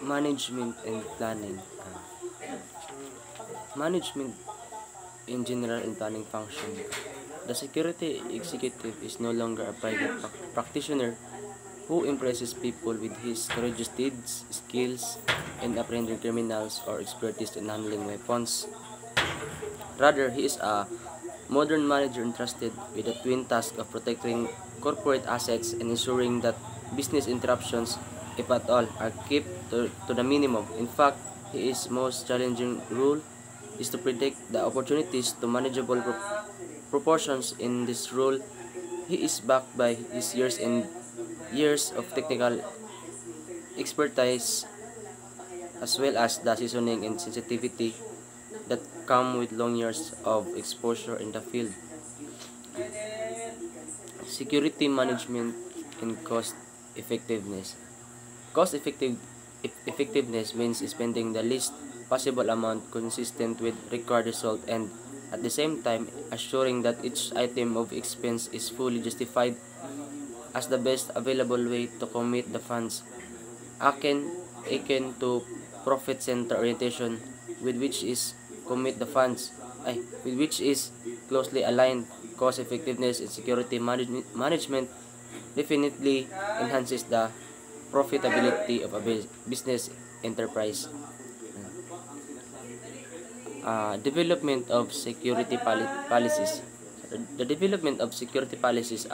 Management and planning. Management in general and planning function. The security executive is no longer a private practitioner who impresses people with his courageous deeds, skills, in apprehending criminals or expertise in handling weapons. Rather, he is a modern manager entrusted with the twin task of protecting corporate assets and ensuring that business interruptions, if at all, are kept to the minimum. In fact, his most challenging role is to predict the opportunities to manageable proportions. In this role, he is backed by his years of technical expertise as well as the seasoning and sensitivity that come with long years of exposure in the field. Security management and cost effectiveness. Effectiveness means spending the least possible amount consistent with required result and at the same time assuring that each item of expense is fully justified as the best available way to commit the funds. Akin to profit center orientation with which is commit the funds with which is closely aligned. Cost effectiveness in security management definitely enhances the profitability of a business enterprise. Development of security policies. The development of security policies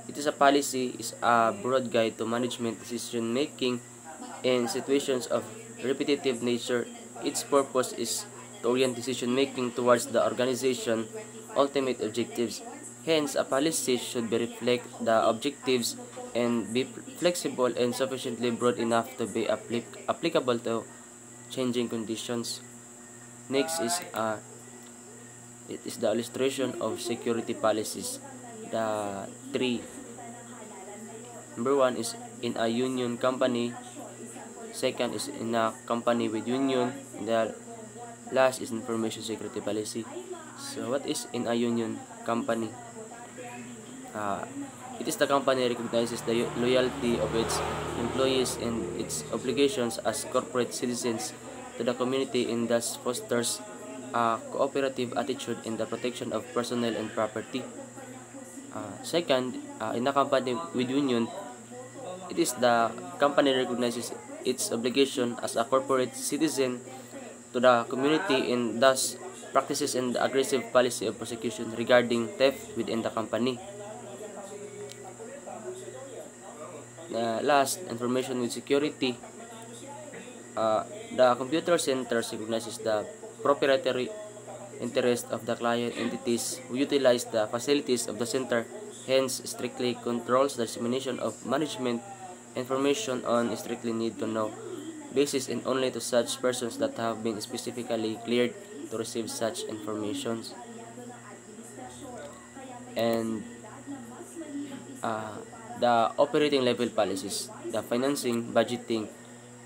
it is a policy is a broad guide to management decision making in situations of repetitive nature. Its purpose is to orient decision making towards the organization ultimate objectives. Hence, a policy should be reflect the objectives and be flexible and sufficiently broad enough to be applicable to changing conditions. Next is it is the illustration of security policies. The three. Number one is in a union company. Second is in a company with union. And the last is information security policy. So what is in a union company? It is the company recognizes the loyalty of its employees and its obligations as corporate citizens to the community and thus fosters a cooperative attitude in the protection of personnel and property. Second, in a company with union, it is the company recognizes its obligation as a corporate citizen to the community and thus practices an aggressive policy of prosecution regarding theft within the company. Last, information with security. The computer center recognizes the proprietary interest of the client entities who utilize the facilities of the center, hence strictly controls the dissemination of management information on strictly need to know basis and only to such persons that have been specifically cleared to receive such informations. And the operating level policies, the financing, budgeting,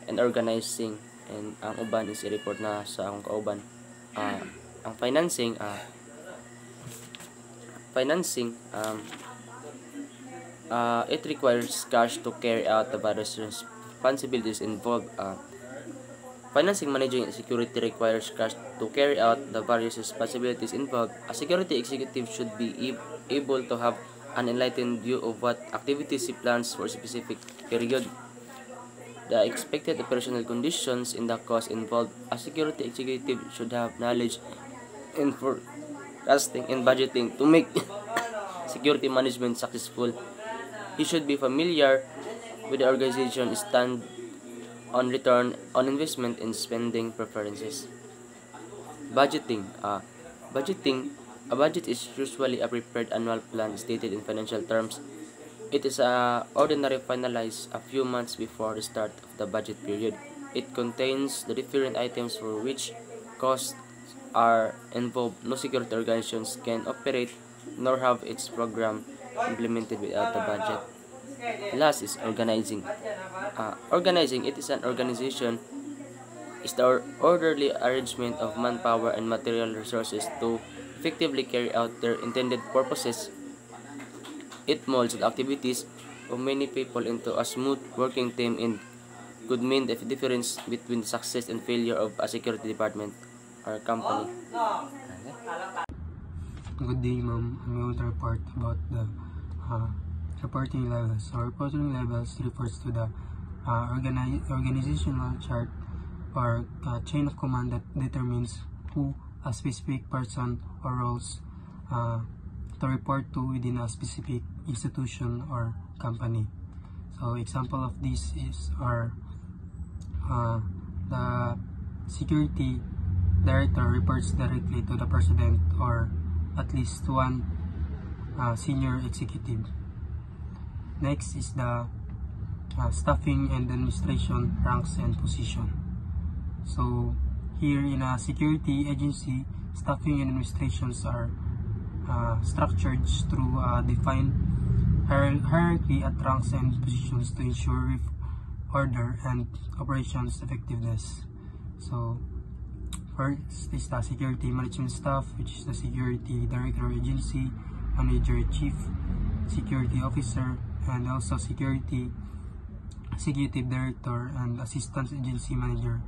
and organizing, and ang uban is i-report na sa akong kauban. Ang it requires cash to carry out the various responsibilities involved. Financing, managing, and security requires cash to carry out the various responsibilities involved. A security executive should be able to have an enlightened view of what activities he plans for a specific period, the expected operational conditions, and the cost involved. A security executive should have knowledge in forecasting and budgeting to make security management successful. He should be familiar with the organization stand on return on investment and spending preferences. Budgeting. A budget is usually a prepared annual plan stated in financial terms. It is ordinarily finalized a few months before the start of the budget period. It contains the different items for which costs are involved. No security organizations can operate nor have its program implemented without a budget. Last is organizing. Organizing, it is an organization is the orderly arrangement of manpower and material resources to effectively carry out their intended purposes. It molds the activities of many people into a smooth working team and could mean the difference between the success and failure of a security department or company. Good day, ma'am. I'm going to report about the reporting levels. So, reporting levels refers to the organizational chart or chain of command that determines who a specific person or roles to report to within a specific institution or company. So, example of this are the security director reports directly to the president or at least one senior executive. Next is the staffing and administration ranks and position. So here in a security agency, staffing and administrations are structured through a defined hierarchy at ranks and positions to ensure order and operations effectiveness. So first is the security management staff, which is the security director agency, manager, chief security officer, and also security executive director and assistant agency manager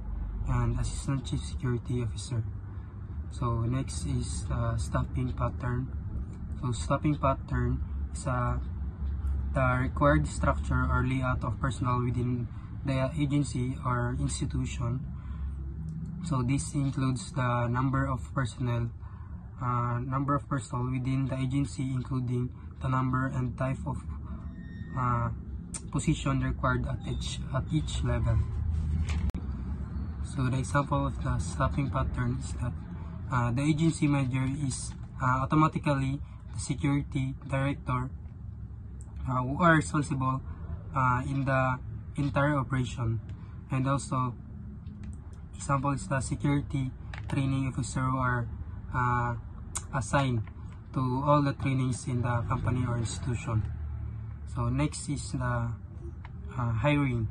and assistant chief security officer. So next is staffing pattern. So staffing pattern is the required structure or layout of personnel within the agency or institution. So this includes the number of personnel within the agency, including the number and type of position required at each level. So the example of the staffing pattern is that the agency manager is automatically the security director who are responsible in the entire operation, and also example is the security training officer who are assigned to all the trainings in the company or institution. So next is the hiring.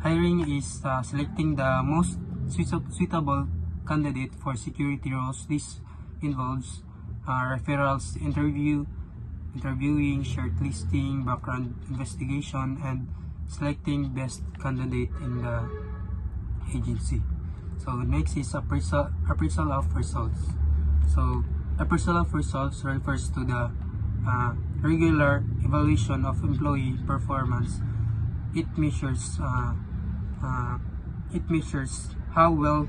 Hiring is selecting the most suitable candidate for security roles. This involves referrals, interviewing, shortlisting, background investigation, and selecting best candidate in the agency. So next is appraisal of results. So appraisal of results refers to the regular evaluation of employee performance. It measures how well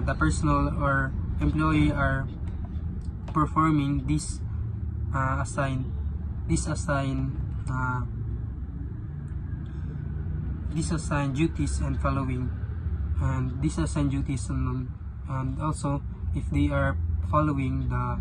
the personnel or employee are performing these assigned duties and following and these assigned duties, and also if they are following the